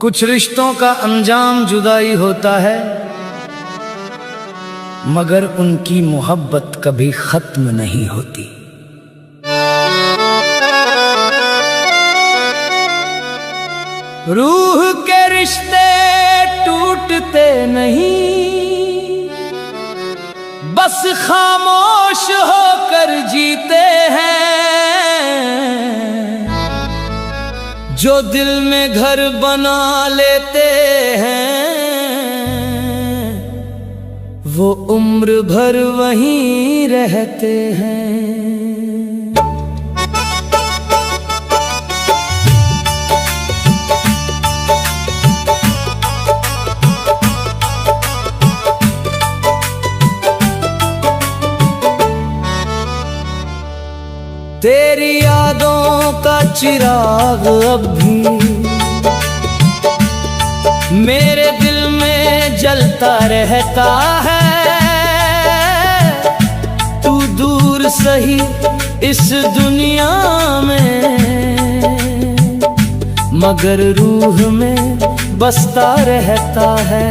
कुछ रिश्तों का अंजाम जुदाई होता है, मगर उनकी मोहब्बत कभी खत्म नहीं होती। रूह के रिश्ते टूटते नहीं, बस खामोश होकर जीते हैं। जो दिल में घर बना लेते हैं, वो उम्र भर वहीं रहते हैं। तेरी यादों का चिराग अब भी मेरे दिल में जलता रहता है। तू दूर सही इस दुनिया में, मगर रूह में बसता रहता है।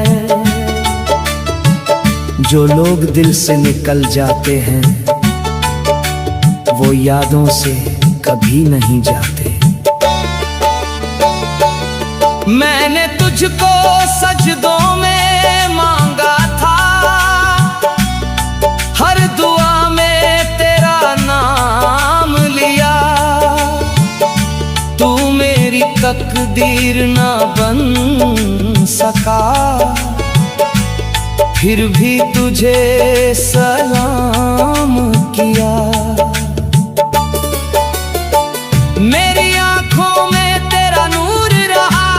जो लोग दिल से निकल जाते हैं, वो यादों से कभी नहीं जाते। मैंने तुझको सजदों में मांगा था, हर दुआ में तेरा नाम लिया। तू मेरी तकदीर ना बन सका, फिर भी तुझे सलाम किया। मेरी आंखों में तेरा नूर रहा,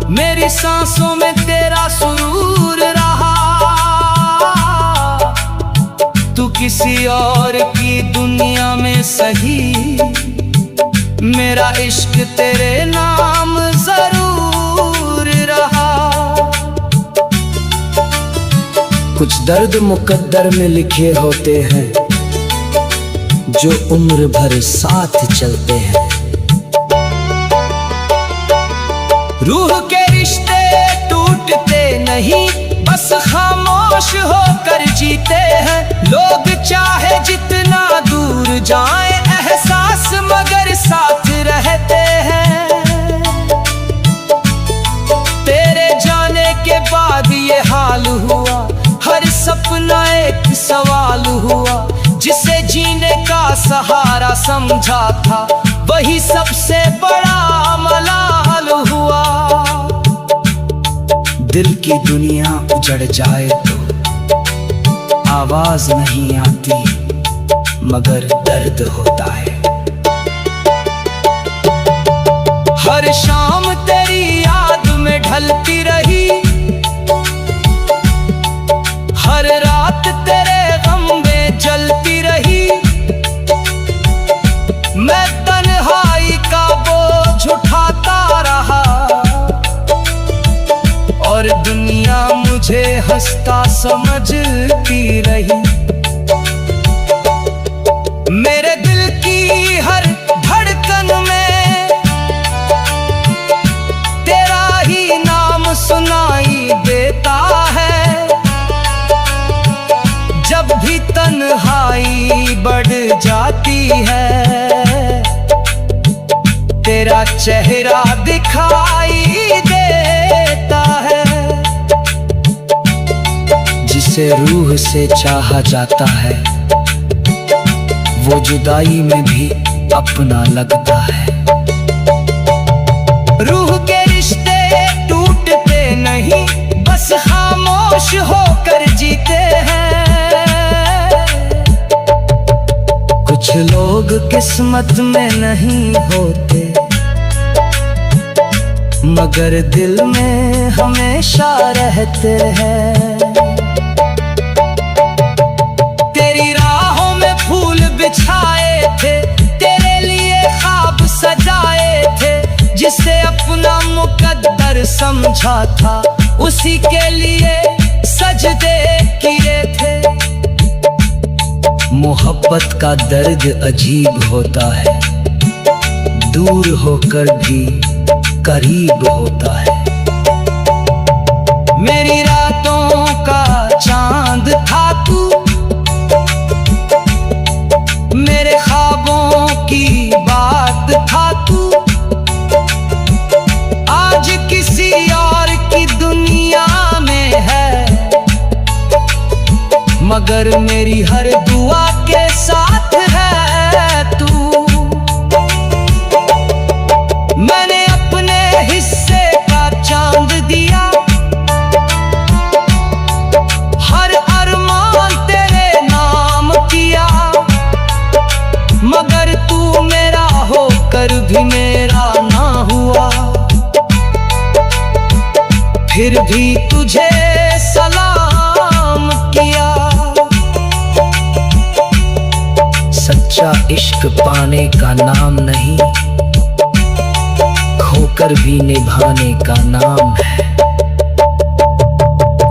मेरी सांसों में तेरा सुरूर रहा। तू किसी और की दुनिया में सही, मेरा इश्क तेरे नाम जरूर रहा। कुछ दर्द मुकद्दर में लिखे होते हैं, जो उम्र भर साथ चलते हैं। रूह के रिश्ते टूटते नहीं, बस खामोश होकर जीते हैं। लोग चाहे जितना दूर जाएं, एहसास मगर साथ रहते हैं। तेरे जाने के बाद ये हाल हुआ, हर सपना एक सवाल हुआ। जिसे जीने का सहारा समझा था, वही सबसे बड़ा मलाल हुआ। दिल की दुनिया उजड़ जाए तो आवाज नहीं आती, मगर दर्द होता है। हर शाम तेरी याद में ढलती रही, हर रात तेरे गम में जलती रही। मैं तन्हाई का बोझ उठाता रहा, और दुनिया मुझे हंसता समझती रही। मेरे दिल की हर धड़कन में तेरा ही नाम सुनाई देता है। जब भी तन्हाई बढ़ जाती है, तेरा चेहरा दिखाई देता है। जिसे रूह से चाहा जाता है, वो जुदाई में भी अपना लगता है। रूह के रिश्ते टूटते नहीं, बस खामोश होकर जीते हैं। कुछ लोग किस्मत में नहीं होते, मगर दिल में हमेशा रहते हैं। तेरी राहों में फूल बिछाए थे, तेरे लिए ख्वाब सजाए थे। जिसे अपना मुकद्दर समझा था, उसी के लिए सजदे किए थे। मोहब्बत का दर्द अजीब होता है, दूर होकर भी करीब होता है। मेरी रातों का चांद था तू, मेरे ख्वाबों की बात था तू। आज किसी और की दुनिया में है, मगर मेरी हर दुआ के साथ है तू। मैंने अपने हिस्से का चांद दिया, हर अरमान तेरे नाम किया। मगर तू मेरा होकर भी मेरा ना हुआ, फिर भी तुझे सलाम किया। सच्चा इश्क पाने का नाम नहीं, खोकर भी निभाने का नाम है।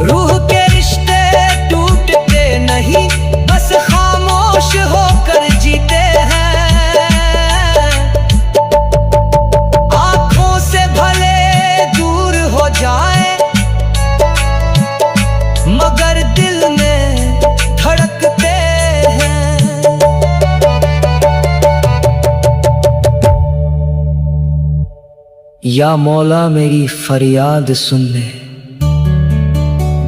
रूह के रिश्ते टूटते नहीं, बस खामोश होकर जीते हैं। आंखों से भले दूर हो जाए, मगर दिल में धड़कते हैं। या मौला मेरी फरियाद सुन ले,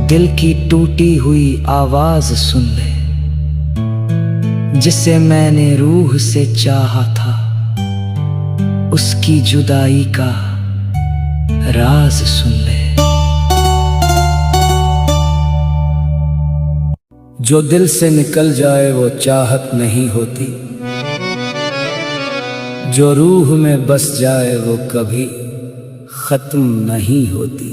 दिल की टूटी हुई आवाज सुन ले। जिसे मैंने रूह से चाहा था, उसकी जुदाई का राज सुन ले। जो दिल से निकल जाए वो चाहत नहीं होती, जो रूह में बस जाए वो कभी खत्म नहीं होती।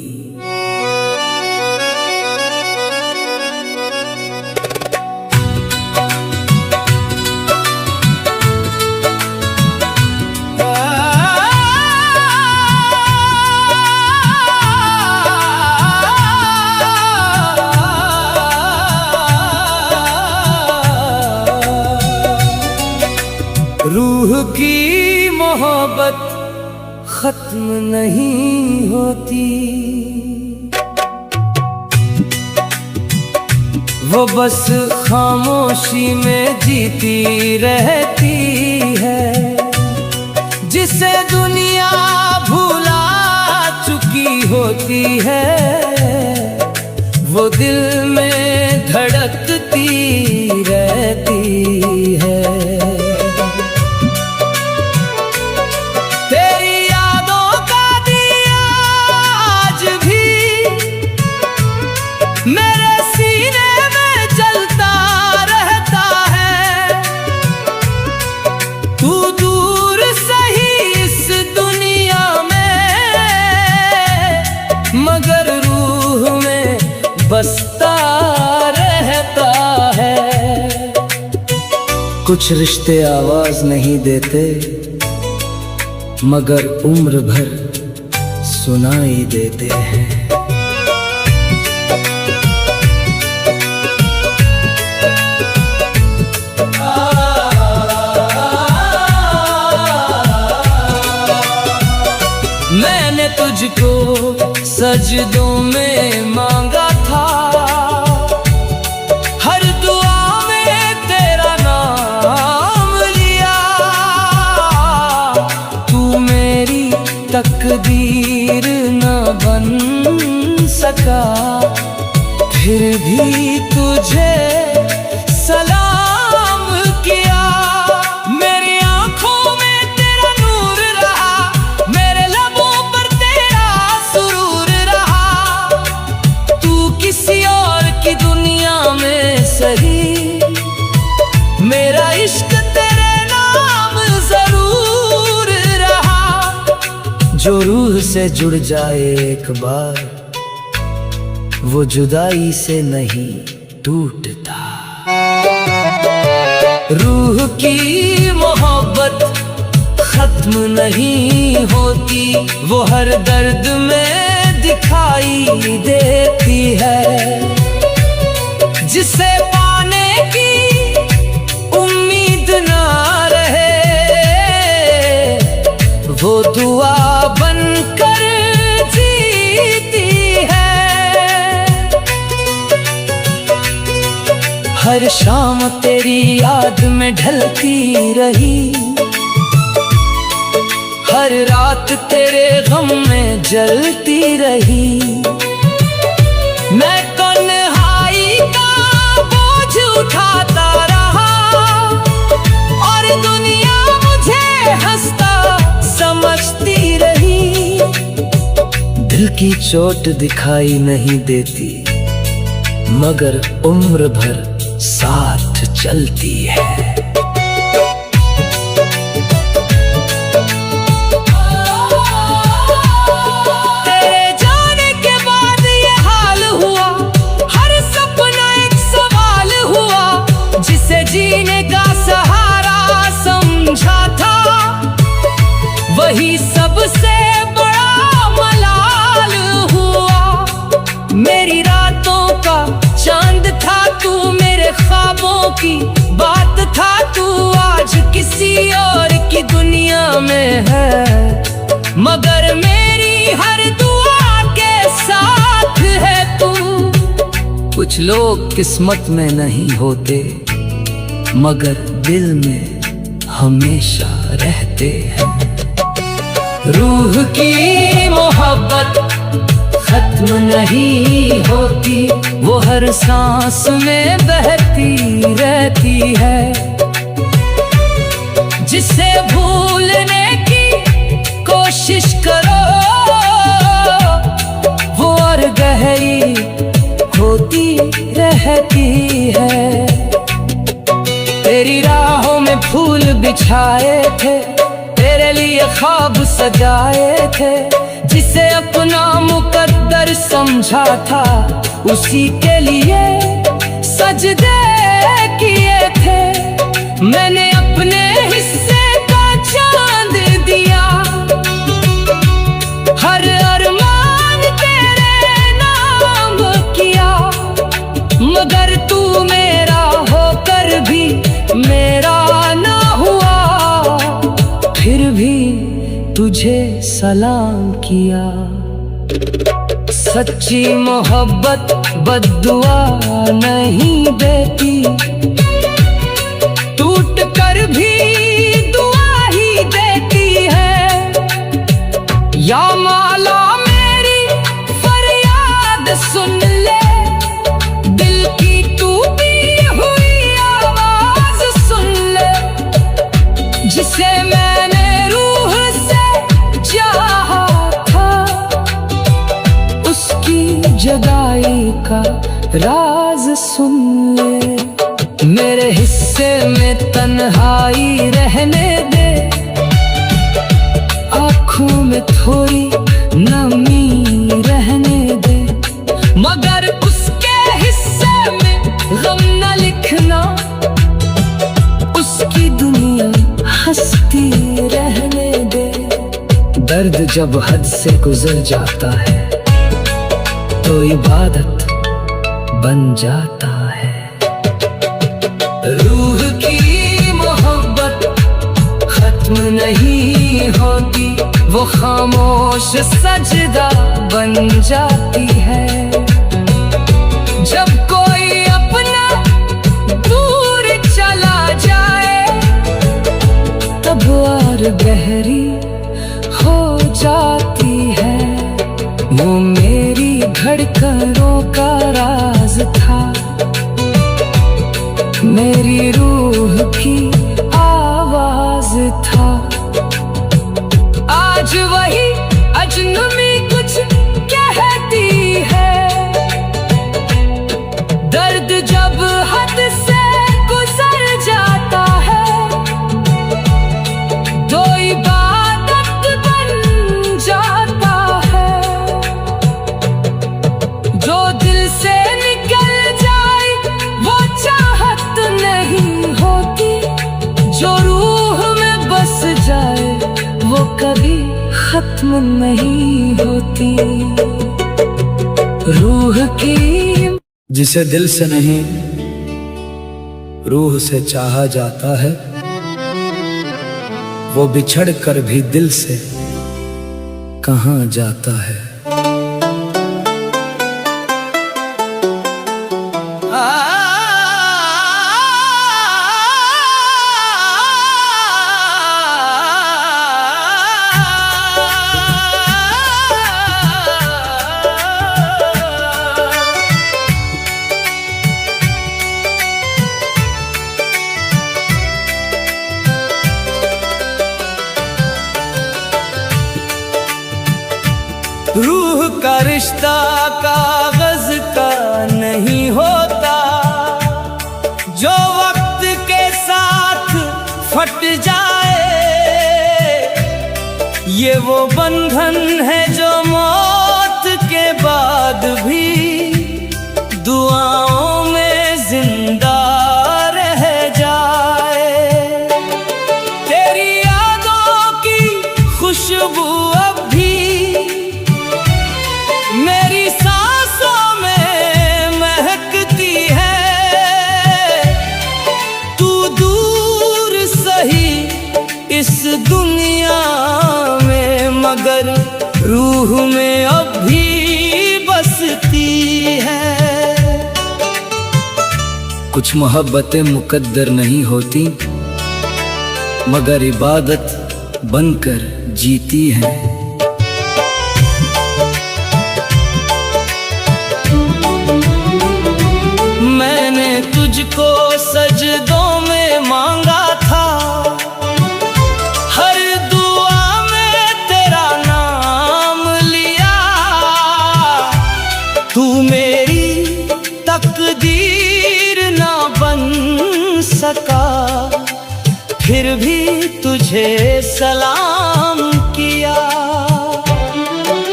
रूह की मोहब्बत खत्म नहीं होती, वो बस खामोशी में जीती रहती है। जिसे दुनिया भुला चुकी होती है, वो दिल में धड़कती रहती है। मेरे सीने में जलता रहता है, तू दूर सही इस दुनिया में, मगर रूह में बसता रहता है। कुछ रिश्ते आवाज नहीं देते, मगर उम्र भर सुनाई देते हैं। मैंने तुझको सजदों में मांगा था, हर दुआ में तेरा नाम लिया। तू मेरी तकदीर न बन सका, फिर भी तुझे सलाम किया। मेरी आंखों में तेरा नूर रहा, मेरे लबों पर तेरा सुरूर रहा। तू किसी और की दुनिया में सही, मेरा इश्क तेरे नाम जरूर रहा। जो रूह से जुड़ जाए एक बार, वो जुदाई से नहीं टूटता। रूह की मोहब्बत खत्म नहीं होती, वो हर दर्द में दिखाई देती है। जिसे पाने की उम्मीद ना रहे, वो दुआ बनकर जीती है। हर शाम तेरी याद में ढलती रही, हर रात तेरे गम में जलती रही। मैं तन्हाई का बोझ उठाता रहा और दुनिया मुझे हंसता समझती रही। दिल की चोट दिखाई नहीं देती, मगर उम्र भर साथ चलती है। जीने का सहारा समझा था, वही सबसे बड़ा मलाल हुआ। मेरी रातों का चांद था तू, मेरे ख्वाबों की बात था तू। आज किसी और की दुनिया में है, मगर मेरी हर दुआ के साथ है तू। कुछ लोग किस्मत में नहीं होते, मगर दिल में हमेशा रहते हैं। रूह की मोहब्बत खत्म नहीं होती, वो हर सांस में बहती रहती है। जिसे भूलने की कोशिश करो, वो और गहरी होती रहती है। तेरी राहों में फूल बिछाए थे, तेरे लिए ख्वाब सजाए थे। जिसे अपना मुकद्दर समझा था, उसी के लिए सजदे किए थे। मैंने अपने हिस्से का चांद दिया, हर अरमान तेरे नाम किया। मगर तू मेरा होकर भी मेरा ना हुआ, फिर भी तुझे सलाम किया। सच्ची मोहब्बत बद्दुआ नहीं देती, टूट कर भी दुआ ही देती है। या मौला मेरी फरियाद सुन ले, दिल की टूटी हुई आवाज सुन ले। जिसे मैंने रूह से चाहा था, उसकी जुदाई का राज सुन ले। मेरे हिस्से में तन्हाई रहने दे, आँखों में थोड़ी नमी रहने दे। मगर उसके हिस्से में गम न लिखना, उसकी दुनिया हंसती रहने दे। दर्द जब हद से गुजर जाता है, तो इबादत बन जाता है। रूह की मोहब्बत खत्म नहीं होती, वो खामोश सजदा बन जाती है। जब कोई अपना दूर चला जाए, तब और गहरी हो जाती है। वो मेरी धड़कनों का राज था, मेरी रूह की आवाज था। आज वही अजनबी कुछ कहती है, दर्द जब हद से गुजर जाता है, तो इबादत बन जाता है। जो दिल से निकल जाए वो चाहत नहीं होती, जो रूह में बस जाए वो कभी खत्म नहीं होती। रूह की जिसे दिल से नहीं रूह से चाहा जाता है, वो बिछड़ कर भी दिल से कहाँ जाता है। रूह का रिश्ता कागज का नहीं होता, जो वक्त के साथ फट जाए। ये वो बंधन है जो मौत के बाद भी दुआओं में जिंदा रह जाए। तेरी यादों की खुशबू अब भी मेरी सांसों में महकती है। तू दूर सही इस दुनिया में, मगर रूह में अब भी बसती है। कुछ मोहब्बतें मुकद्दर नहीं होती, मगर इबादत बनकर जीती हैं। मैंने तुझको सजदों में मांगा था, हर दुआ में तेरा नाम लिया। तू मेरी तकदीर ना बन सका, फिर भी तुझे सलाम किया।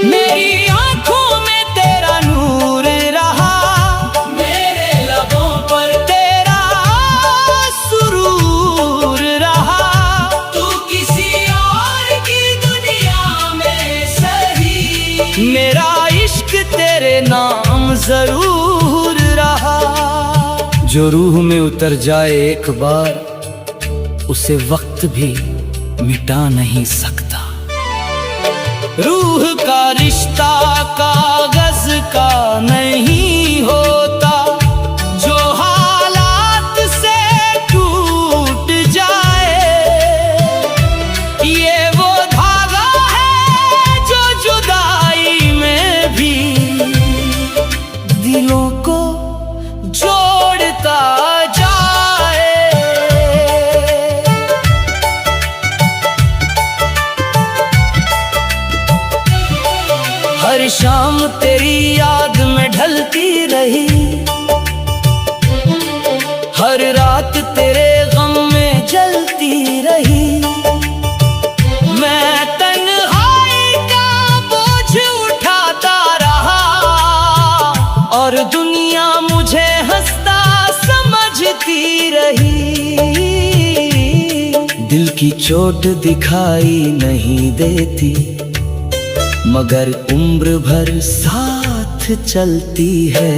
मेरी आंखों में तेरा नूर रहा, मेरे लबों पर तेरा सुरूर रहा। तू किसी और की दुनिया में सही, मेरा इश्क तेरे नाम जरूर रहा। जो रूह में उतर जाए एक बार, उसे वक्त भी मिटा नहीं सकता। रूह का रिश्ता कागज का नहीं होता, जो हालात से टूट जाए। ये वो धागा है जो जुदाई में भी दिलों को जोड़ता जाए। हर शाम तेरी याद में ढलती रही, हर रात तेरे गम में जलती रही। मैं तन्हाई का बोझ उठाता रहा, और दुनिया मुझे हंसता समझती रही। दिल की चोट दिखाई नहीं देती, मगर उम्र भर साथ चलती है।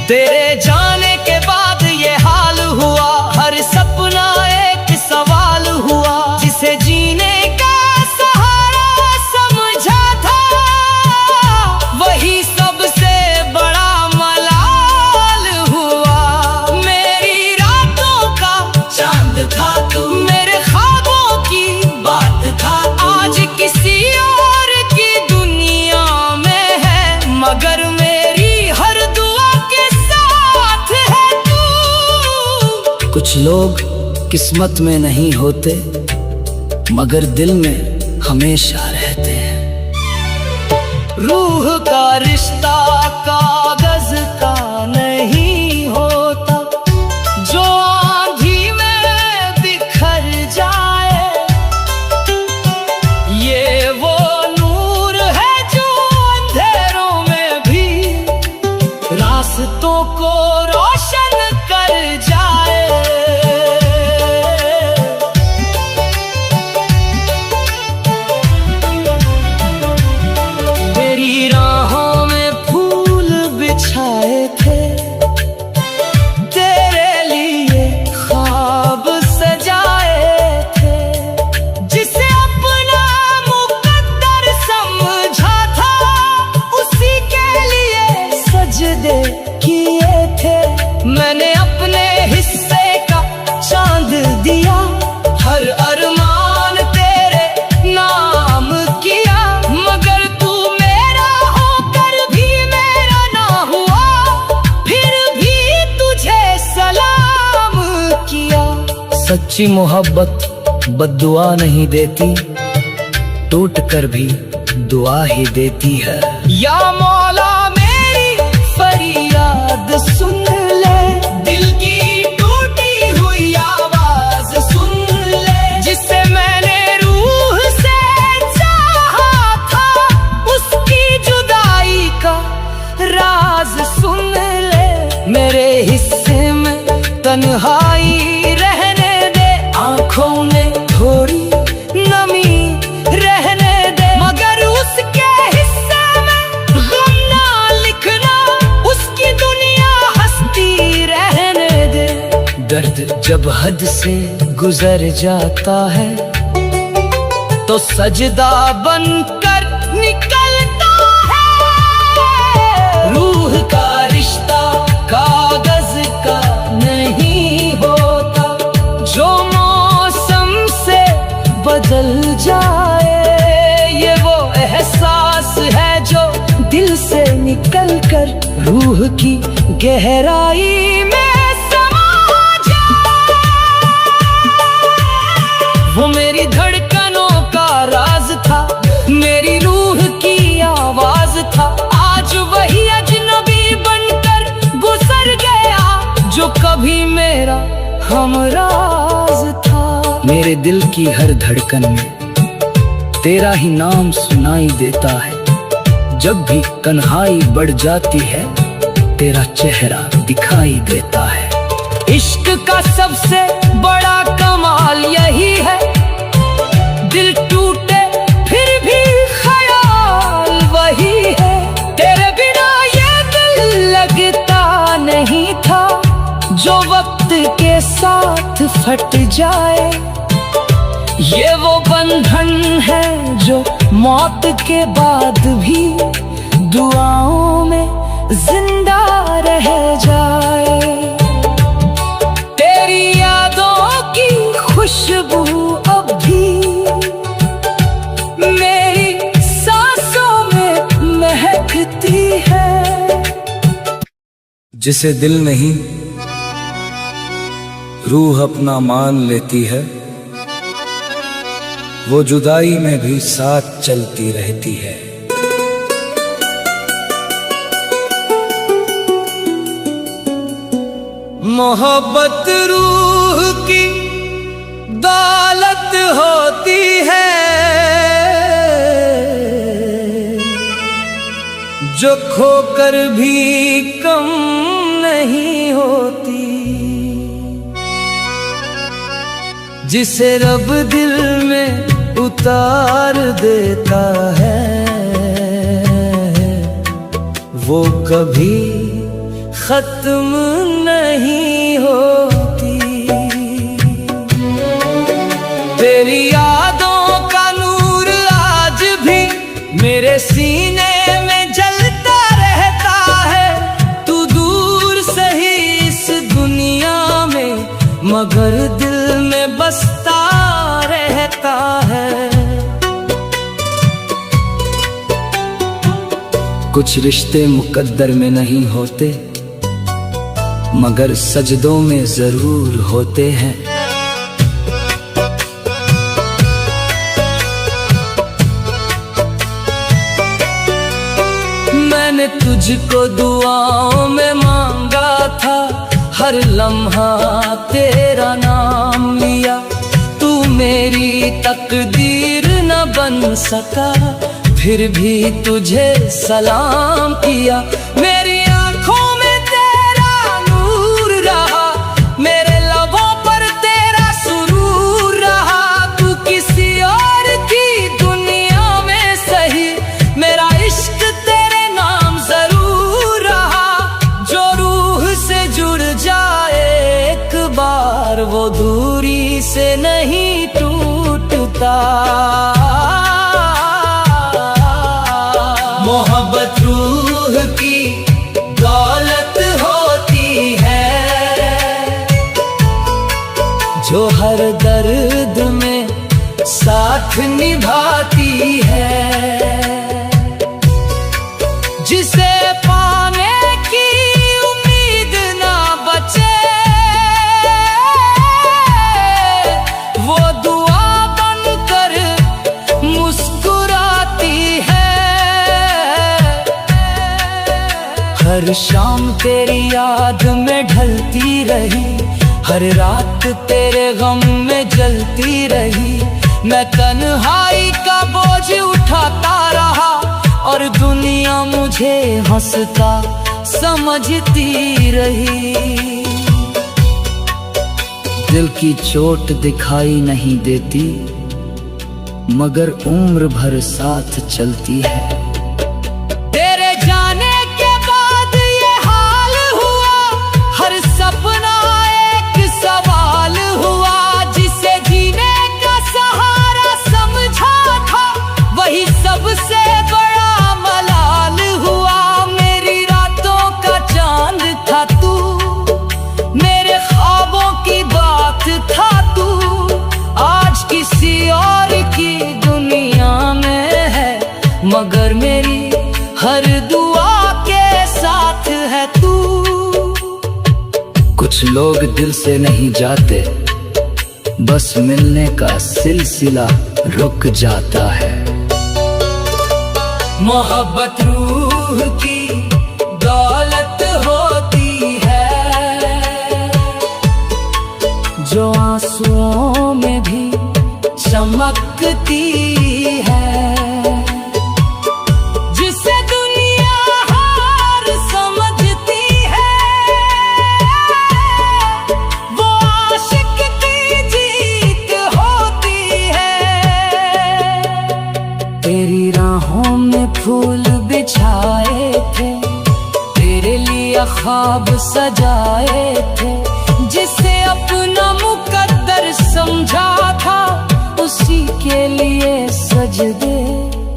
तेरे जाने के बाद ये हाल हुआ, हर सपना एक सवाल हुआ। जिसे जीने का सहारा समझा था, वही सबसे बड़ा मलाल हुआ। मेरी रातों का चांद था तू, मेरे ख्वाबों की बात था। आज किसी और की दुनिया में है, मगर मेरी हर दुआ के साथ है तू। कुछ लोग किस्मत में नहीं होते, मगर दिल में हमेशा रहते हैं। रूह का रिश्ता कागज का नहीं होता, जो आंधी में बिखर जाए। ये वो नूर है जो अंधेरों में भी रास्तों को रोशन कर जाए। तेरी राहों में फूल बिछ सच्ची मोहब्बत बद्दुआ नहीं देती, टूट कर भी दुआ ही देती है। या मौला मेरी फरियाद सुन ले, दिल की टूटी हुई आवाज सुन ले, जिसे मैंने रूह से चाहा था, उसकी जुदाई का राज सुन ले। मेरे हिस्से में तन्हाई रहने दे, आंखों में थोड़ी नमी रहने दे, मगर उसके हिस्से में गम ना लिखना, उसकी दुनिया हंसती रहने दे। दर्द जब हद से गुजर जाता है तो सजदा बनकर निकलता है। रूह का रिश्ता कागज का नहीं होता, जो मौसम से बदल जाए। ये वो एहसास है जो दिल से निकल कर रूह की गहराई में समा जाए। वो मेरी धड़कनों का राज था, मेरी रूह की आवाज था। आज वही अजनबी बनकर गुजर गया जो कभी मेरा हमराज था। मेरे दिल की हर धड़कन में तेरा ही नाम सुनाई देता है। जब भी तन्हाई बढ़ जाती है तेरा चेहरा दिखाई देता है। इश्क का सबसे बड़ा कमाल यही है, दिल टूटे फिर भी ख्याल वही है। तेरे बिना ये दिल लगता नहीं था, जो वक्त के साथ फट जाए। ये वो बंधन है जो मौत के बाद भी दुआओं में जिंदा रह जाए। तेरी यादों की खुशबू अब भी मेरी सांसों में महकती है। जिसे दिल नहीं रूह अपना मान लेती है, वो जुदाई में भी साथ चलती रहती है। मोहब्बत रूह की दौलत होती है, जो खोकर भी कम नहीं होती। जिसे रब दिल में उतार देता है, वो कभी खत्म नहीं होती। तेरी यादों का नूर आज भी मेरे सीने में जलता रहता है। तू दूर सही इस दुनिया में, मगर दिल में बसता रहता है। कुछ रिश्ते मुकद्दर में नहीं होते, मगर सजदों में जरूर होते हैं। मैंने तुझको दुआओं में मांगा था, हर लम्हा तेरा नाम लिया। तू मेरी तकदीर न बन सका, फिर भी तुझे सलाम किया। मेरी आंखों में तेरा नूर रहा, मेरे लबों पर तेरा सुरूर रहा। तू किसी और की दुनिया में सही, मेरा इश्क तेरे नाम जरूर रहा। जो रूह से जुड़ जाए एक बार, वो दूरी से नहीं टूटता। मोहब्बत रूह की दौलत होती है, जो हर दर्द में साथ निभाती है। जिसे पाने की उम्मीद ना बचे, हर शाम तेरी याद में ढलती रही, हर रात तेरे गम में जलती रही। मैं तन्हाई का बोझ उठाता रहा और दुनिया मुझे हंसता समझती रही। दिल की चोट दिखाई नहीं देती, मगर उम्र भर साथ चलती है। तेरे जाने के बाद ये हाल हुआ, हर सपना एक सवाल हुआ। जिसे जीने का सहारा समझा था, वही सबसे बड़ा मलाल हुआ। मेरी रातों का चांद था तू, मेरे ख्वाबों की बात था तू। आज किसी और की दुनिया में है, मगर मेरी हर दुआ के साथ है तू। कुछ लोग दिल से नहीं जाते, बस मिलने का सिलसिला रुक जाता है। मोहब्बत रूह की दौलत होती है, जो आंसुओं में भी चमकती है। जिसे दुनिया हार समझती है, वो आशिक की जीत होती है। तेरी राहों में फूल बिछाए थे, तेरे लिए ख्वाब सजाए थे। जिसे अपना मुकद्दर समझा था, उसी के लिए सजदे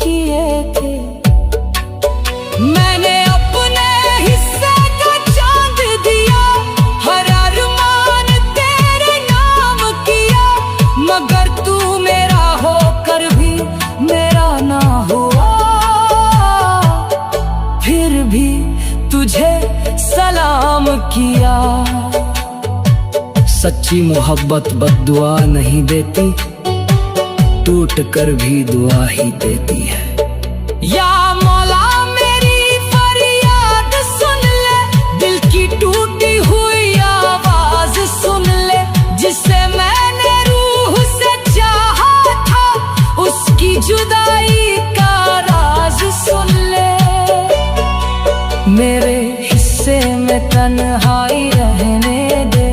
किए थे। मैंने अपने हिस्से का चांद दिया, हर अरमान तेरे नाम किया। मगर तू मेरा होकर भी मेरा ना हुआ, फिर भी तुझे सलाम किया। सच्ची मोहब्बत बद्दुआ नहीं देती, टूट कर भी दुआ ही देती है। या मौला मेरी फरियाद सुन ले, दिल की टूटी हुई आवाज सुन ले। जिसे मैंने रूह से चाहा था, उसकी जुदाई का राज सुन ले। मेरे हिस्से में तन्हाई रहने दे,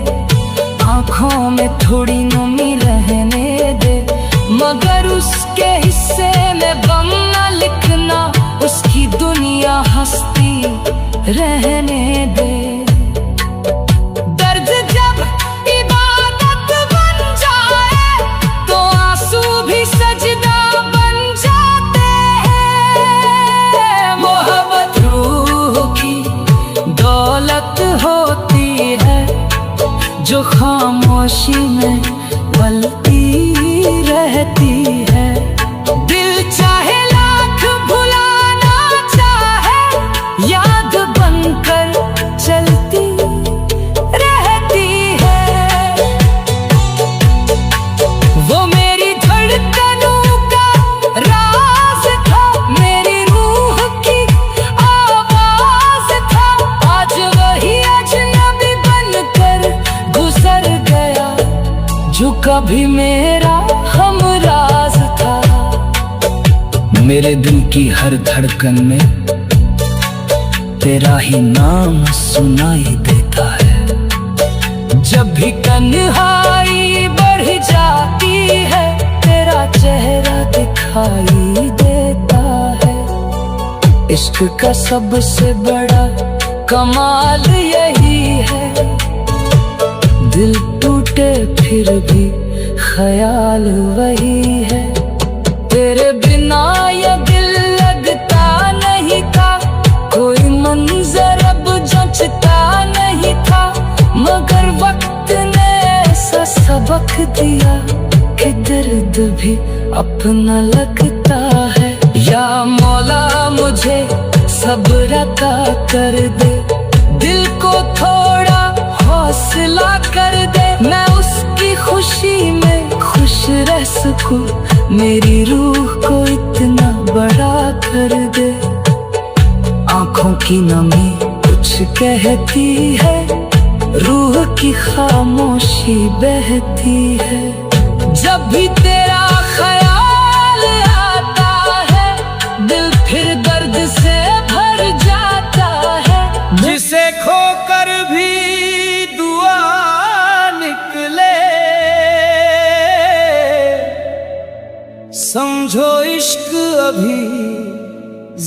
आँखों में थोड़ी नमी रहने दे। मगर उसके हिस्से में गम न लिखना, उसकी दुनिया हंसती रहने दे। दर्द जब इबादत बन जाए, तो आंसू भी सजदा बन जाते हैं। मोहब्बत रूह की दौलत होती है, जो खामोशी में पलती रहती है। दिल चाहे लाख भुलाना चाहे, याद बनकर चलती रहती है। वो मेरी धड़कनों का राज था, मेरी रूह की आवाज था। आज वही अजनबी बनकर गुजर गया, जो कभी मेरा हमराज था। मेरे दिल की हर धड़कन में तेरा ही नाम सुनाई देता है। जब भी तन्हाई बढ़ जाती है, तेरा चेहरा दिखाई देता है। इश्क का सबसे बड़ा कमाल यही है, दिल टूटे फिर भी ख्याल वही है। तेरे बिना ये दिल लगता नहीं था, कोई मंजर अब जचता नहीं था। मगर वक्त ने ऐसा सबक दिया कि दर्द भी अपना लगता है। या मौला मुझे सब्र अता कर दे, दिल को थोड़ा हौसला कर दे। मैं उसकी खुशी में खुश रह सकूं, मेरी रूह को इतना बड़ा कर दे। आंखों की नमी कुछ कहती है, रूह की खामोशी बहती है। जब भी तेरा ख्याल आता है, दिल फिर दर्द से भर जाता है। जिसे खोकर भी दुआ निकले, समझो इश्क अभी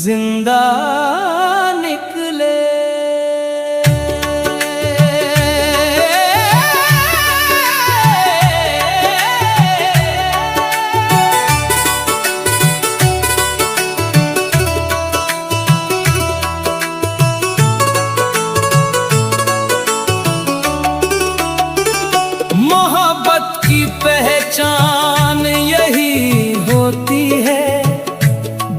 जिंदा निकले। मोहब्बत की पहचान यही होती है,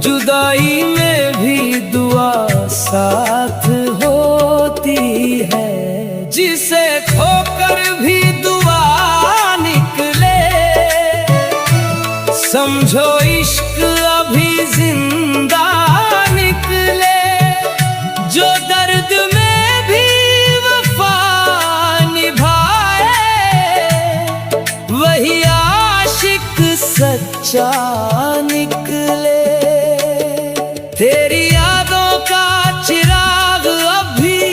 जुदाई में भी दुआ साथ होती है। जिसे खोकर भी दुआ निकले, समझो इश्क अभी जिंदा निकले। जो दर्द में भी वफा निभाए, वही आशिक सच्चा निकले। तेरी यादों का चिराग अभी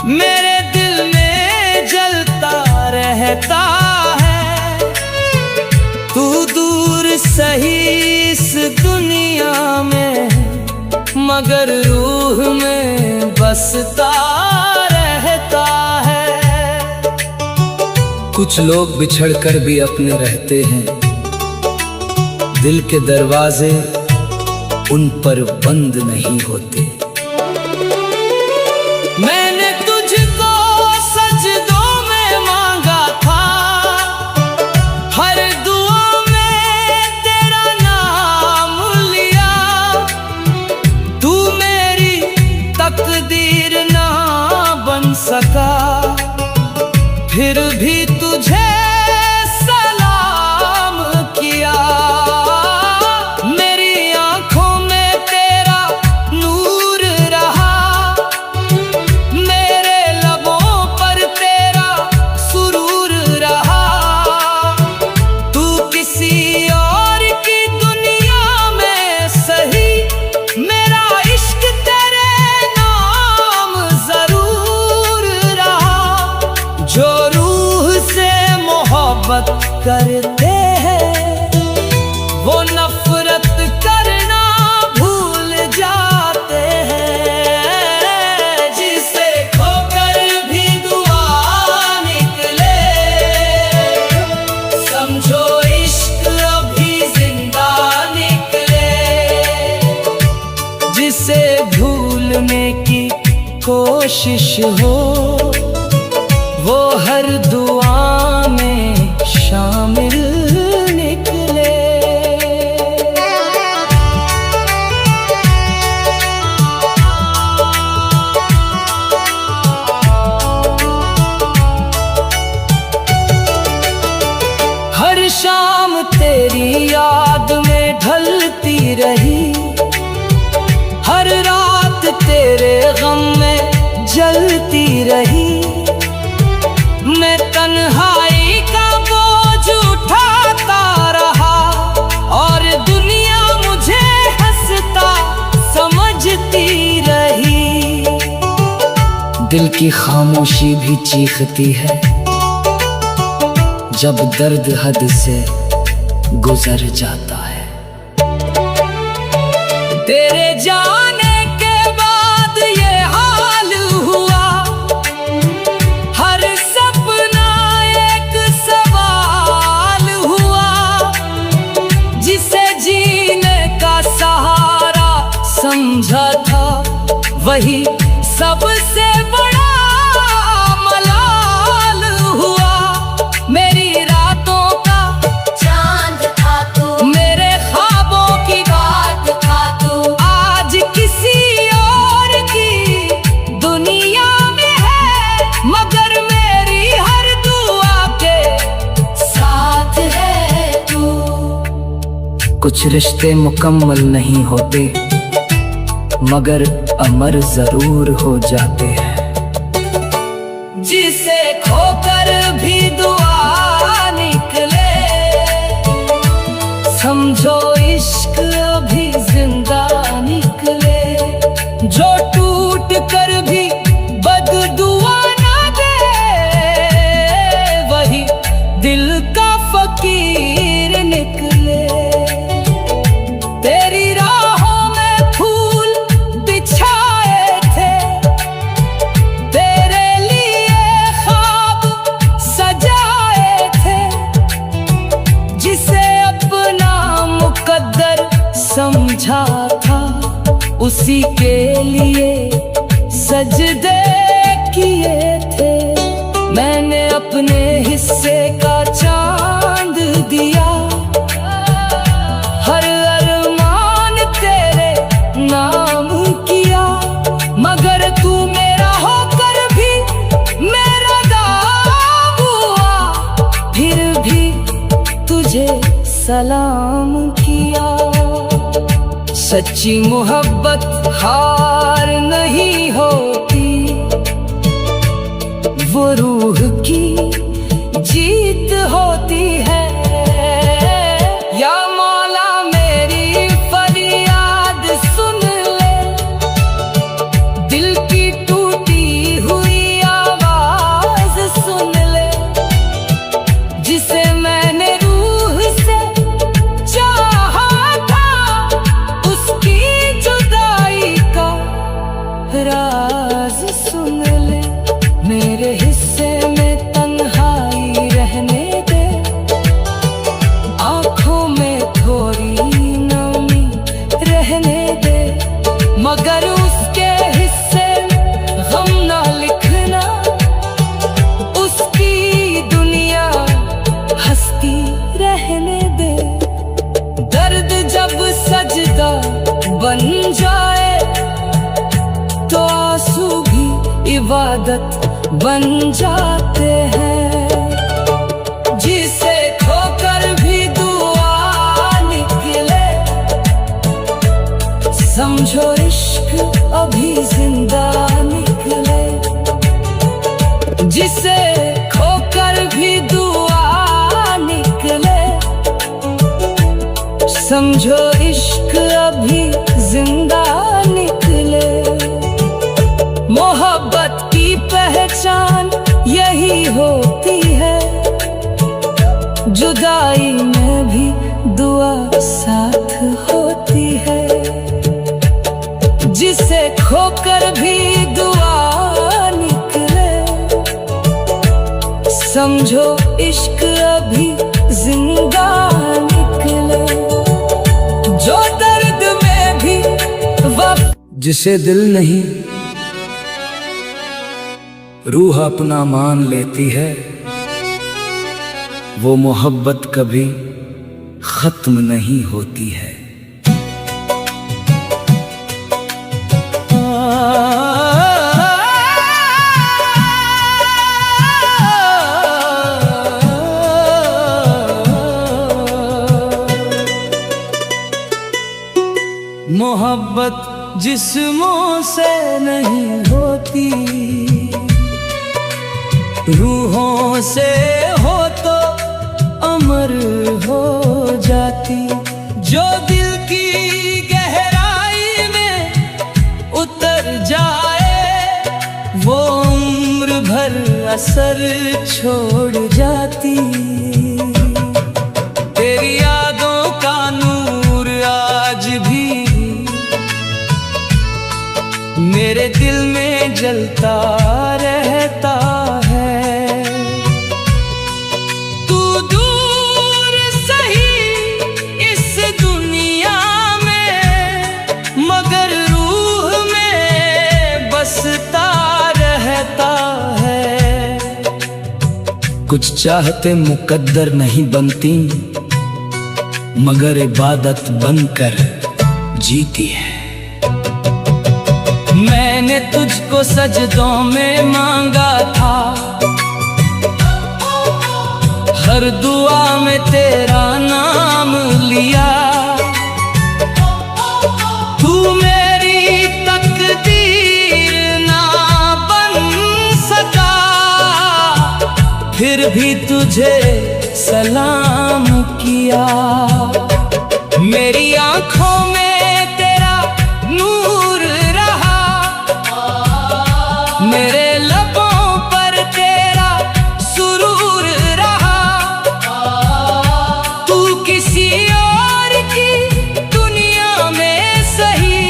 मेरे दिल में जलता रहता है। तू दूर सही इस दुनिया में, मगर रूह में बसता रहता है। कुछ लोग बिछड़कर भी अपने रहते हैं, दिल के दरवाजे उन पर बंद नहीं होते। मैंने तुझको सजदों में मांगा था, हर दुआ में तेरा नाम लिया। तू मेरी तकदीर ना बन सका, फिर भी तुझे सलाम किया। मेरी आंखों में तेरा नूर रहा, मेरे लबों पर तेरा सुरूर रहा। तू किसी और की दुनिया में सही, मेरा इश्क तेरे नाम जरूर रहा। जो रूह से मोहब्बत करते हैं, वो नफरत करना भूल जाते हैं। जिसे खोकर भी दुआ निकले, समझो इश्क अभी जिंदा निकले। जिसे भूलने की कोशिश हो, वो हर दुआ में शामिल निकले। हर शाम तेरी याद में ढलती रही, हर रात तेरे गम में जलती रही। मैं तन्हाई का बोझ उठाता रहा, और दुनिया मुझे हंसता समझती रही। दिल की खामोशी भी चीखती है, जब दर्द हद से गुजर जाता है। तेरे जाने के बाद ये हाल हुआ, हर सपना एक सवाल हुआ। जिसे जीने का सहारा समझा था, वही सबसे बड़ा मलाल हुआ। मेरी रातों का चांद था तू, मेरे ख्वाबों की बात था तू। आज किसी और की दुनिया में है, मगर मेरी हर दुआ के साथ है तू। कुछ रिश्ते मुकम्मल नहीं होते, मगर अमर जरूर हो जाते हैं। जिसे खोकर भी दुआ निकले, समझो इश्क अभी जिंदा निकले। जो टूट कर भी बददुआ ना दे, वही दिल का फकीर निकले। तेरी राहों में फूल बिछाए थे, तेरे लिए ख्वाब सजाए थे। जिसे अपना मुकद्दर समझा था, उसी के लिए सजदे किए थे। मैंने अपने हिस्से का चांद दिया, हर अरमान तेरे नाम किया। मगर तू मेरा होकर भी मेरा दाम हुआ, फिर भी तुझे सलाम किया। सच्ची मोहब्बत हार नहीं होती, वो रूह की जीत होती है। या मौला मेरी फरियाद सुन ले, दिल की टूटी हुई आवाज सुन ले। जिसे मैंने रूह से चाहा था, उसकी जुदाई का राज सुन ले। मेरे हिस्से में तन्हाई रहने दे, आंखों में थोड़ी नमी रहने दे। मगर उसके हिस्से गम ना लिखना, उसकी दुनिया हंसती रहने दे। दर्द जब सजदा बन जाए, तो आंसू भी इबादत बन जाते हैं। जिसे खोकर भी दुआ निकले, समझो इश्क अभी जिंदा निकले। जिसे खोकर भी दुआ निकले, समझो इश्क अभी जिंदा निकले। मोहब्बत की पहचान यही होती है, जुदाई में भी दुआ साथ होती है। जिसे खोकर भी दुआ निकले, समझो इश्क अभी जिंदा निकले। जो दर्द में भी जिसे दिल नहीं रूह अपना मान लेती है, वो मोहब्बत कभी खत्म नहीं होती है। मोहब्बत जिस्मों से नहीं होती, रूहों से हो तो अमर हो जाती। जो दिल की गहराई में उतर जाए, वो उम्र भर असर छोड़ जाती। तेरी यादों का नूर आज भी मेरे दिल में जलता रहता है। तू दूर सही इस दुनिया में, मगर रूह में बसता रहता है। कुछ चाहते मुकद्दर नहीं बनती, मगर इबादत बनकर जीती है। मैंने तुझको सजदों में मांगा था, हर दुआ में तेरा नाम लिया। तू मेरी फिर भी तुझे सलाम किया। मेरी आंखों में तेरा नूर रहा, मेरे लबों पर तेरा सुरूर रहा। तू किसी और की दुनिया में सही,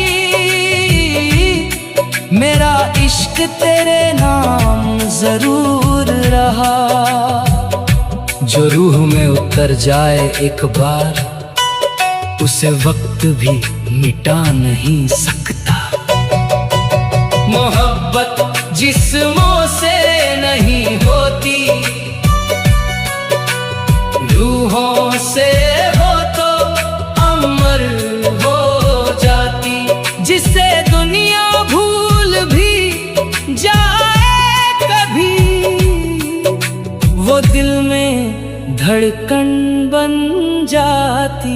मेरा इश्क तेरे नाम जरूर रहा। जो रूह में उतर जाए एक बार, उसे वक्त भी मिटा नहीं सकता। मोहब्बत जिस्मों से नहीं होती, रूहों से हो तो अमर हो जाती। जिसे दुनिया भूल भी जाए कभी, वो दिल में धड़कन बन जाती।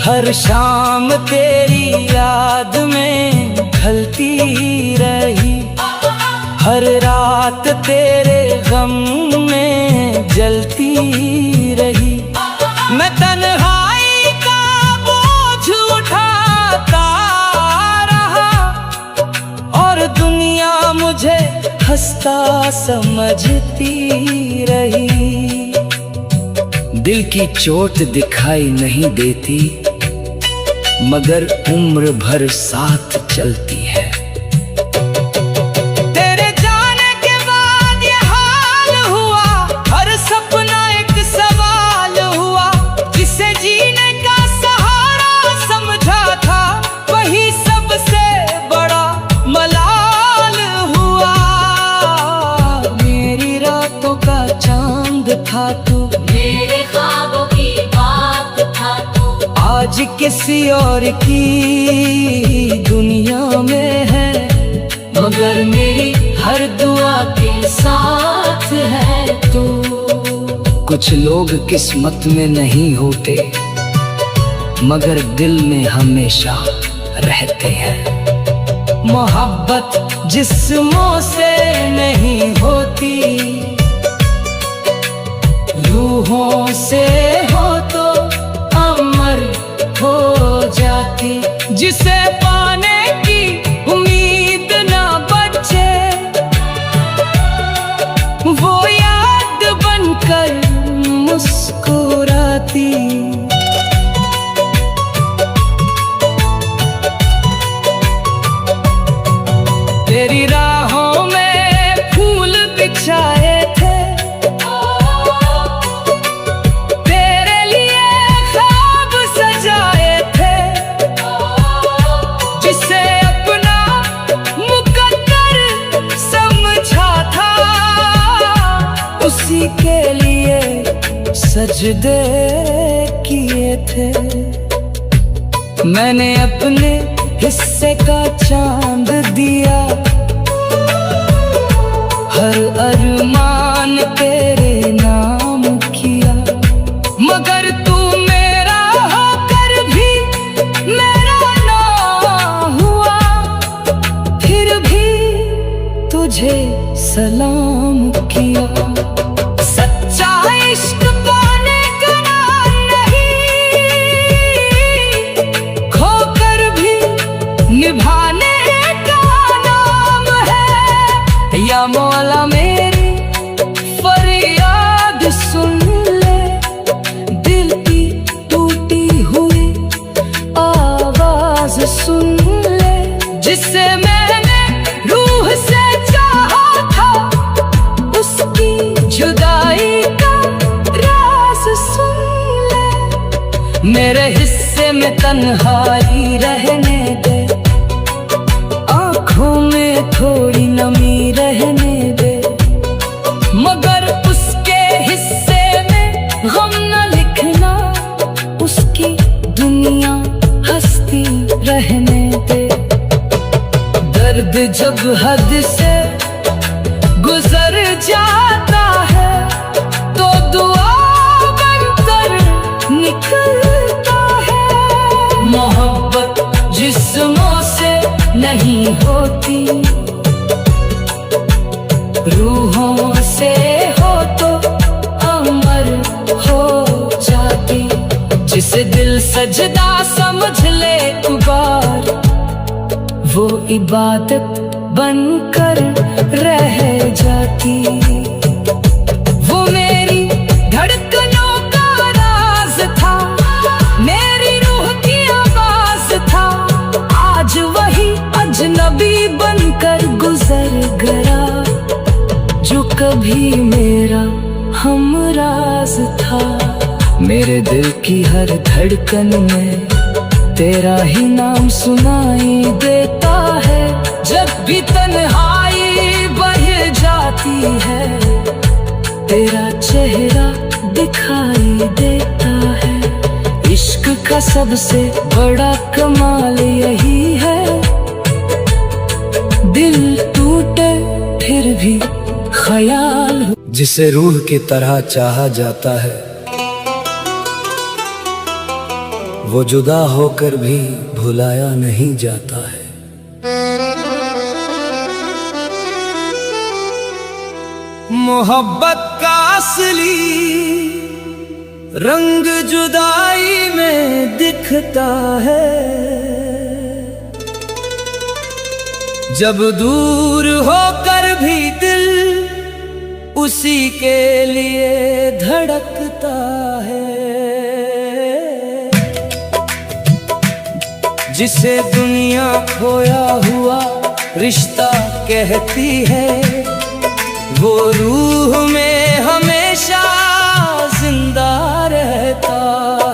हर शाम तेरी याद में ढलती रही, हर रात तेरे गम में जलती रही। मैं तन्हाई का बोझ उठाता रहा, और दुनिया मुझे हंसता समझती रही। दिल की चोट दिखाई नहीं देती, मगर उम्र भर साथ चलती है। तेरे जाने के बाद ये हाल हुआ, हर सपना एक सवाल हुआ। जिसे जीने का सहारा समझा था, वही सबसे बड़ा मलाल हुआ। मेरी रातों का चांद था तू, मेरे ख्वाबों की बात था तू। आज किसी और की दुनिया में है, मगर मेरी हर दुआ के साथ है तू। कुछ लोग किस्मत में नहीं होते, मगर दिल में हमेशा रहते हैं। मोहब्बत जिस्मों से नहीं होती, रूहों से हो तो अमर हो जाती। जिसे पाने की उम्मीद ना बचे, वो याद बनकर मुस्कुराती। तेरी राहों में फूल बिछाए थे, तेरे लिए ख्वाब सजाए थे। जिसे अपना मुकद्दर समझा था, उसी के लिए सजदे किए थे। मैंने अपने हिस्से का चांद दिया, हर अरमान तेरे नाम किया। मगर तू मेरा होकर भी मेरा ना हुआ, फिर भी तुझे सलाम किया। सच्चा इश्क पाने का नहीं, खोकर भी निभाने का नाम है। या मौला मेरी फरियाद सुन ले, दिल की टूटी हुई आवाज सुन ले। जिसे मैंने रूह से चाहा था, उसकी जुदाई का राज सुन ले। मेरे हिस्से में तन्हाई रहने दे, आँखों में थोड़ी नमी रहने दे। मगर उसके हिस्से में गम न लिखना, उसकी दुनिया हंसती रहने दे। दर्द जब हद से गुजर जाता है, तो दुआ बनकर निकलता है। मोहब्बत जिस नहीं होती, रूहों से हो तो अमर हो जाती। जिसे दिल सजदा समझ ले एक बार, वो इबादत बनकर रह जाती। वो मेरी धड़कनों का राज था, मेरी रूह की आवाज था। आज वही अजनबी बनकर गुजर गया, जो कभी मेरा हमराज था। मेरे दिल की हर धड़कन में तेरा ही नाम सुनाई देता है। जब भी तन्हाई बढ़ जाती है, तेरा चेहरा दिखाई देता है। इश्क का सबसे बड़ा कमाल यही है, दिल टूटे फिर भी ख्याल हो। जिसे रूह की तरह चाहा जाता है, वो जुदा होकर भी भुलाया नहीं जाता है। मोहब्बत का असली रंग जुदाई में दिखता है। जब दूर होकर भी दिल उसी के लिए धड़कता है। जिसे दुनिया खोया हुआ रिश्ता कहती है, वो रूह में हमेशा जिंदा रहता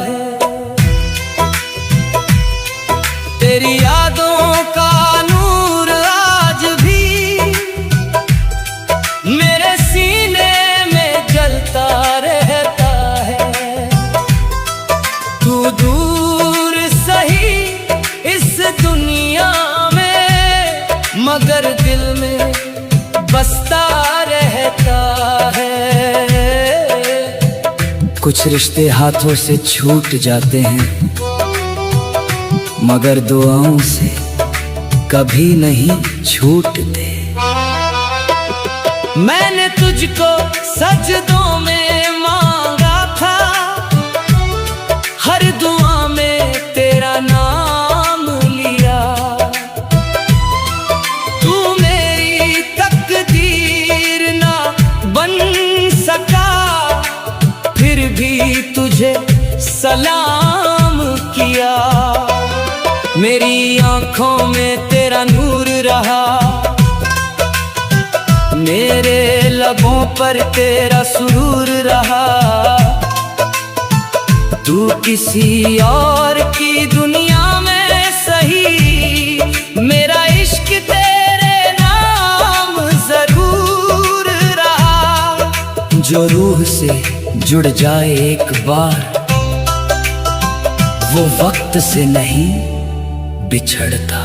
है। तेरी यादों का नूर आज भी मेरे सीने में जलता रहता है। तू दूर सही इस दुनिया में, मगर दिल में बसता रहता है। कुछ रिश्ते हाथों से छूट जाते हैं, मगर दुआओं से कभी नहीं छूटते। मैंने तुझको सजदों में मांगा था, हर दुआ में तेरा नाम लिया। तू मेरी तकदीर ना बन सका, फिर भी तुझे सलाम किया। मेरी आंखों में तेरा नूर रहा, मेरे लबों पर तेरा सुरूर रहा। तू किसी और की दुनिया में सही, मेरा इश्क तेरे नाम जरूर रहा। जो रूह से जुड़ जाए एक बार, वो वक्त से नहीं बिछड़ता।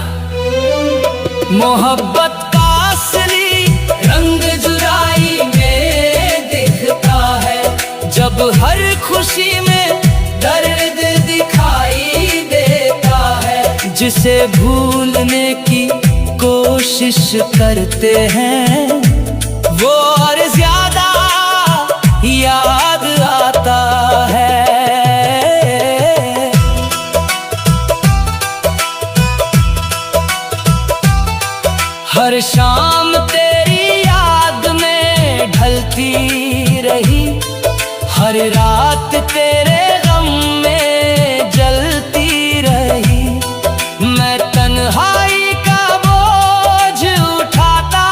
मोहब्बत का असली रंग जुदाई में दिखता है। जब हर खुशी में दर्द दिखाई देता है। जिसे भूलने की कोशिश करते हैं, वो और ज्यादा याद आता है। हर शाम तेरी याद में ढलती रही, हर रात तेरे गम में जलती रही। मैं तन्हाई का बोझ उठाता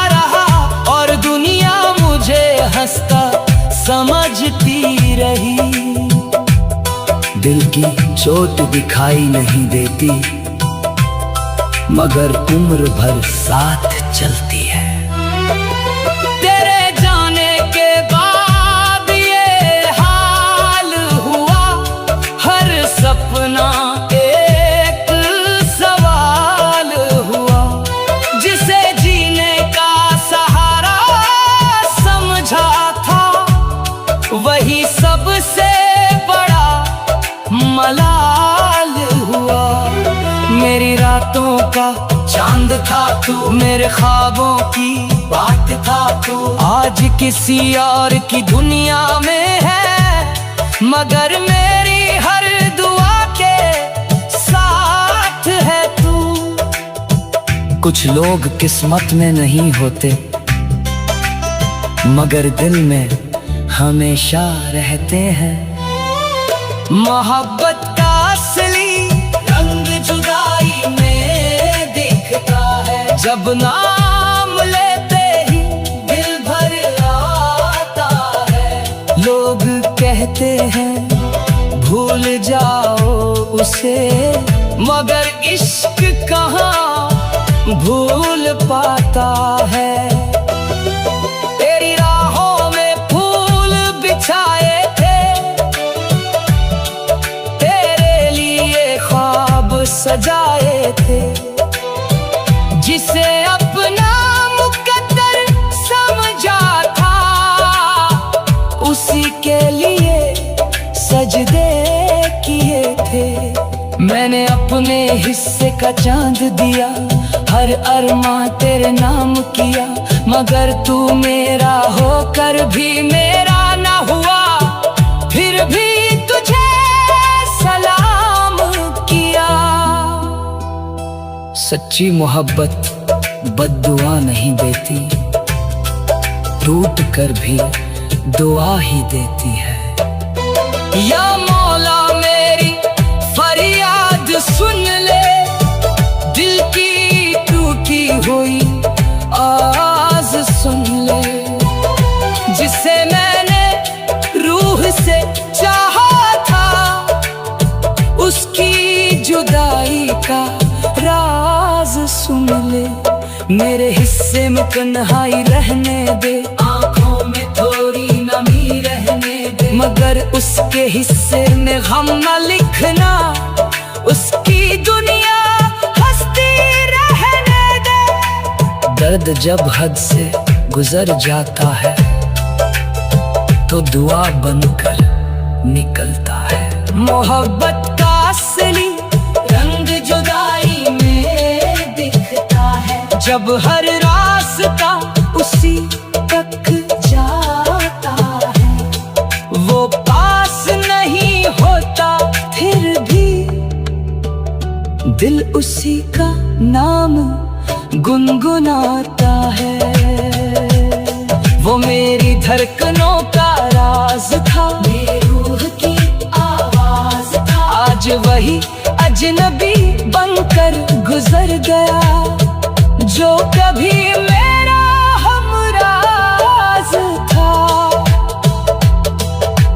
रहा, और दुनिया मुझे हंसता समझती रही। दिल की चोट दिखाई नहीं देती, मगर उम्र भर साथ चलती है। तेरे जाने के बाद ये हाल हुआ, हर सपना एक सवाल हुआ। जिसे जीने का सहारा समझा था, वही सबसे बड़ा मलाल हुआ। मेरी रातों का चांद था तू, मेरे ख्वाबों की बात था तू। आज किसी और की दुनिया में है, मगर मेरी हर दुआ के साथ है तू। कुछ लोग किस्मत में नहीं होते, मगर दिल में हमेशा रहते हैं। मोहब्बत का असली रंग जुदाई में दिखता है, जब नाम लेते ही दिल भर आता है। लोग कहते हैं भूल जाओ उसे, मगर इश्क कहाँ भूल पाता है। तेरी राहों में फूल बिछाए थे, तेरे लिए ख्वाब सजाए थे। जिसे अपना मुकद्दर समझा था, उसी के लिए सजदे किए थे। मैंने अपने हिस्से का चांद दिया, हर अरमां तेरे नाम किया, मगर तू मेरा होकर भी मेरा ना हुआ। फिर भी तुझे सलाम किया। सच्ची मोहब्बत बद्दुआ नहीं देती, टूट कर भी दुआ ही देती है। या मौला मेरी फरियाद सुन ले, दिल की टूटी हुई आवाज सुन ले। जिसे मैंने रूह से चाहा था, उसकी जुदाई का राज सुन ले। मेरे हिस्से में तन्हाई रहने दे, आंखों में थोड़ी नमी रहने दे, मगर उसके हिस्से में गम न लिखना। उसकी दुनिया हंसती रहने दे। दर्द जब हद से गुजर जाता है, तो दुआ बनकर निकलता है। मोहब्बत का असली रंग जुदाई में दिखता है, जब हर रास्ता उसी तक जाता है। वो पास नहीं होता, फिर भी दिल उसी का नाम गुनगुनाता है। वो मेरी धड़कनों का राज था, मेरी रूह की आवाज था। आज वही अजनबी बनकर गुजर गया, जो कभी मेरा हमराज था।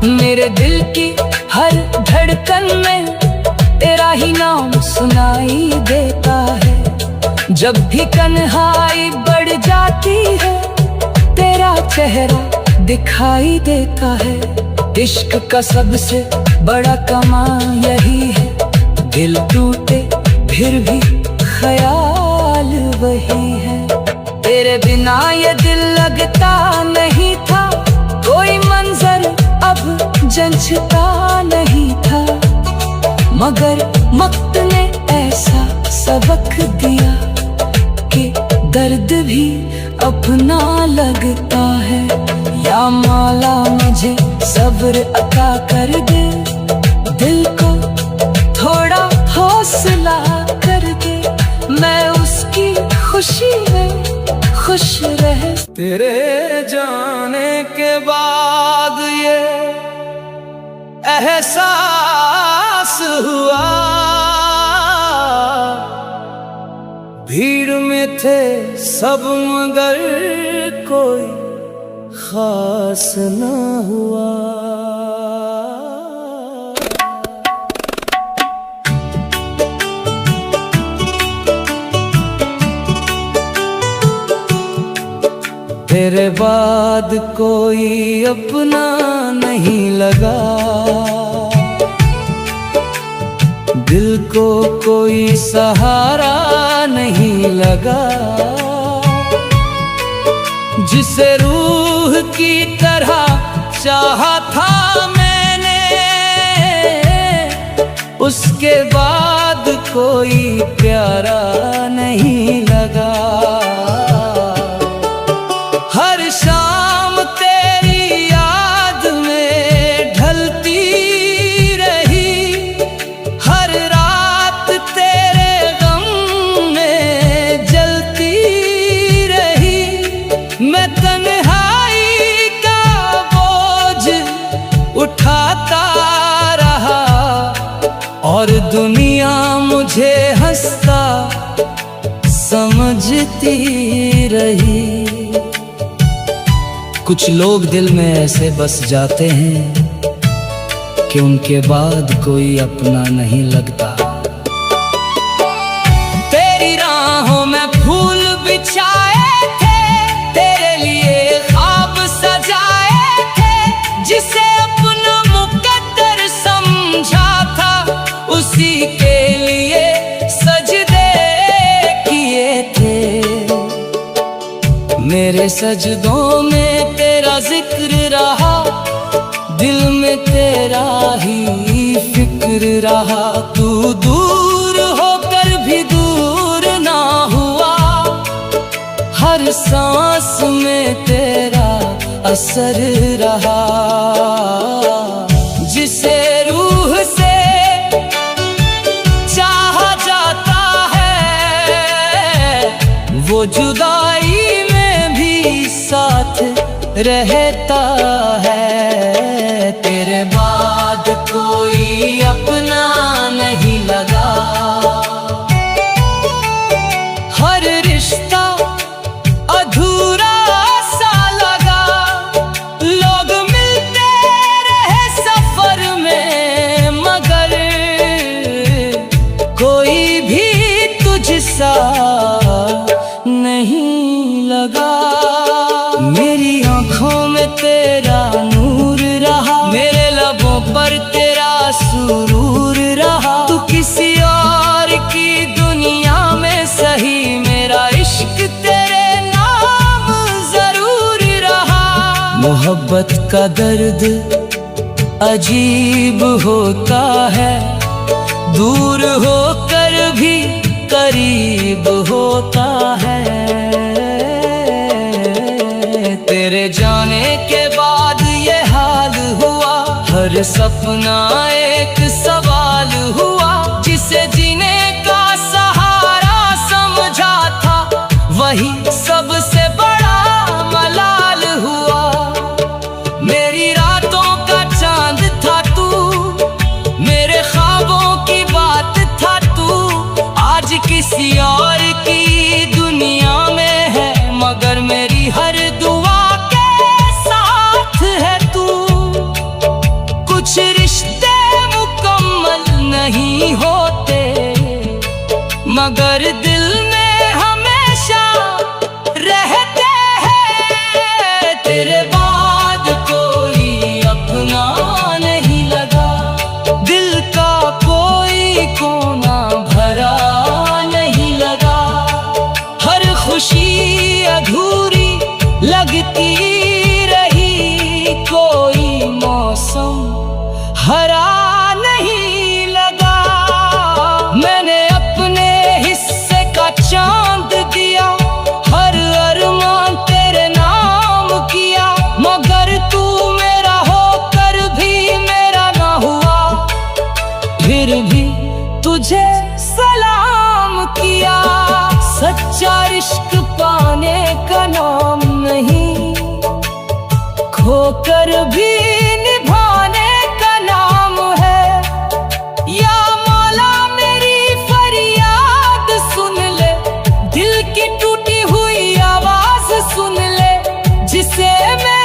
मेरे दिल की हर धड़कन में तेरा ही नाम सुनाई देता है। जब भी तन्हाई बढ़ जाती है, तेरा चेहरा दिखाई देता है। इश्क का सबसे बड़ा कमाल यही है, दिल टूटे फिर भी ख्याल वही है। तेरे बिना ये दिल लगता नहीं था, कोई मंजर अब जंचता नहीं था। मगर वक्त ने ऐसा सबक दिया कि दर्द भी अपना लगता है। या मौला मुझे सब्र अता कर दे, दिल को थोड़ा हौसला कर दे, मैं उसकी खुशी में खुश रह। तेरे जाने के बाद ये एहसास हुआ, भीड़ में थे सब मगर कोई खास न हुआ। तेरे बाद कोई अपना नहीं लगा, दिल को कोई सहारा नहीं लगा। जिसे रूह की तरह चाहा था मैंने, उसके बाद बाद कोई प्यारा नहीं लगा। हर शाम तेरी याद में ढलती रही, हर रात तेरे गम में जलती रही। मैं तन्हाई का बोझ उठाता रहा और दुनिया मुझे हंसता समझती रही। कुछ लोग दिल में ऐसे बस जाते हैं कि उनके बाद कोई अपना नहीं लगता। तेरी राहों में फूल बिछाए थे, तेरे लिए ख्वाब सजाए थे, जिसे अपना मुकद्दर समझा था उसी के लिए सजदे किए थे। मेरे सजदों में तेरा जिक्र रहा, दिल में तेरा ही फिक्र रहा। तू दूर होकर भी दूर ना हुआ, हर सांस में तेरा असर रहा। जिसे रूह से चाहा जाता है, वो जुदाई में भी साथ रहता है। तेरे बाद कोई अपना नहीं लगा, हर रिश्ता अधूरा सा लगा। लोग मिलते रहे सफर में, मगर कोई भी तुझसा नहीं लगा। मेरी आँखों में तेरा नूर रहा, मेरे लबों पर तेरा सुरूर रहा। तू किसी और की दुनिया में सही, मेरा इश्क तेरे नाम जरूर रहा। मोहब्बत का दर्द अजीब होता है, दूर होकर भी करीब होता है। तेरे जाने के बाद ये हाल हुआ, हर सपना एक सवाल हुआ। जिसे जीने का सहारा समझा था, वही सबसे बड़ा मलाल हुआ। मेरी रातों का चांद था तू, मेरे ख्वाबों की बात था तू। आज किसी और की दुनिया में है, मगर मेरी हर दुआ कुछ रिश्ते मुकम्मल नहीं होते, मगर दिल में हमेशा रहते हैं। तेरे बाद कोई अपना नहीं लगा, दिल का कोई कोना भरा नहीं लगा। हर खुशी अधूरी लगती रही, कोई मौसम हरा नहीं लगा। मैंने अपने हिस्से का चांद दिया, हर अरमान तेरे नाम किया। मगर तू मेरा होकर भी मेरा ना हुआ, फिर भी तुझे सलाम किया। सच्चा इश्क पाने का नाम नहीं, खोकर भी निभाने का नाम है। या मौला मेरी फरियाद सुन ले, दिल की टूटी हुई आवाज सुन ले, जिसे मैं